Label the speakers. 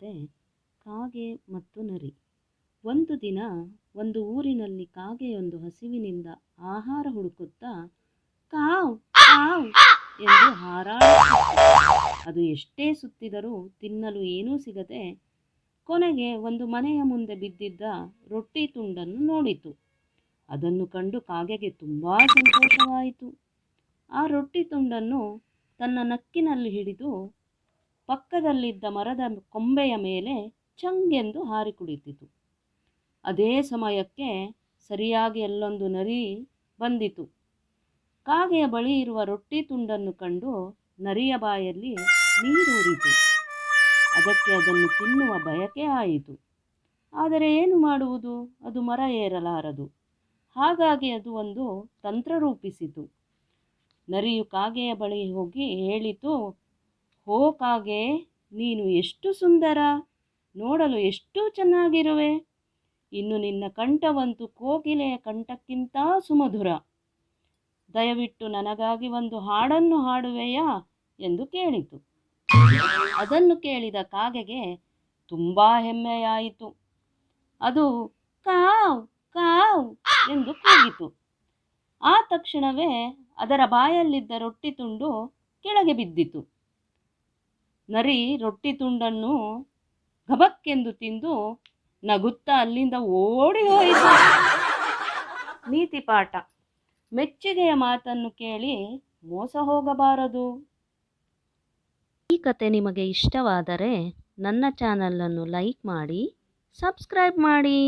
Speaker 1: ಕತೆ ಕಾಗೆ ಮತ್ತು ನರಿ. ಒಂದು ದಿನ ಒಂದು ಊರಿನಲ್ಲಿ ಕಾಗೆಯೊಂದು ಹಸಿವಿನಿಂದ ಆಹಾರ ಹುಡುಕುತ್ತಾ ಕಾವ್ ಕಾವ್ ಎಂದು ಹಾರಾಡುತ್ತಿತ್ತು. ಅದು ಎಷ್ಟೇ ಸುತ್ತಿದರೂ ತಿನ್ನಲು ಏನೂ ಸಿಗದೆ ಕೊನೆಗೆ ಒಂದು ಮನೆಯ ಮುಂದೆ ಬಿದ್ದಿದ್ದ ರೊಟ್ಟಿ ತುಂಡನ್ನು ನೋಡಿತು. ಅದನ್ನು ಕಂಡು ಕಾಗೆಗೆ ತುಂಬಾ ಸಂತೋಷವಾಯಿತು. ಆ ರೊಟ್ಟಿ ತುಂಡನ್ನು ತನ್ನ ನಕ್ಕಿನಲ್ಲಿ ಹಿಡಿದು ಪಕ್ಕದಲ್ಲಿದ್ದ ಮರದ ಕೊಂಬೆಯ ಮೇಲೆ ಚಂಗೆಂದು ಹಾರಿ ಕುಳಿತಿತು. ಅದೇ ಸಮಯಕ್ಕೆ ಸರಿಯಾಗಿ ಅಲ್ಲೊಂದು ನರಿ ಬಂದಿತು. ಕಾಗೆಯ ಬಳಿ ಇರುವ ರೊಟ್ಟಿ ತುಂಡನ್ನು ಕಂಡು ನರಿಯ ಬಾಯಲ್ಲಿ ನೀರೂರಿತು. ಅದಕ್ಕೆ ಅದನ್ನು ತಿನ್ನುವ ಬಯಕೆ ಆಯಿತು. ಆದರೆ ಏನು ಮಾಡುವುದು, ಅದು ಮರ ಏರಲಾರದು. ಹಾಗಾಗಿ ಅದು ಒಂದು ತಂತ್ರ ರೂಪಿಸಿತು. ನರಿಯು ಕಾಗೆಯ ಬಳಿ ಹೋಗಿ ಹೇಳಿತು, ಹೋ ಕಾಗೆ, ನೀನು ಎಷ್ಟು ಸುಂದರ, ನೋಡಲು ಎಷ್ಟು ಚೆನ್ನಾಗಿರುವೆ. ಇನ್ನು ನಿನ್ನ ಕಂಠವಂತೂ ಕೋಗಿಲೆಯ ಕಂಠಕ್ಕಿಂತ ಸುಮಧುರ. ದಯವಿಟ್ಟು ನನಗಾಗಿ ಒಂದು ಹಾಡನ್ನು ಹಾಡುವೆಯಾ ಎಂದು ಕೇಳಿತು. ಅದನ್ನು ಕೇಳಿದ ಕಾಗೆಗೆ ತುಂಬ ಹೆಮ್ಮೆಯಾಯಿತು. ಅದು ಕಾವ್ ಕಾವ್ ಎಂದು ಕೂಗಿತು. ಆ ತಕ್ಷಣವೇ ಅದರ ಬಾಯಲ್ಲಿದ್ದ ರೊಟ್ಟಿ ತುಂಡು ಕೆಳಗೆ ಬಿದ್ದಿತು. ನರಿ ರೊಟ್ಟಿ ತುಂಡನ್ನು ಗಬಕ್ಕೆಂದು ತಿಂದು ನಗುತ್ತಾ ಅಲ್ಲಿಂದ ಓಡಿ ಹೋಯಿತು. ನೀತಿ ಪಾಠ: ಮೆಚ್ಚುಗೆಯ ಮಾತನ್ನು ಕೇಳಿ ಮೋಸ ಹೋಗಬಾರದು. ಈ ಕತೆ ನಿಮಗೆ ಇಷ್ಟವಾದರೆ ನನ್ನ ಚಾನಲನ್ನು ಲೈಕ್ ಮಾಡಿ, ಸಬ್ಸ್ಕ್ರೈಬ್ ಮಾಡಿ.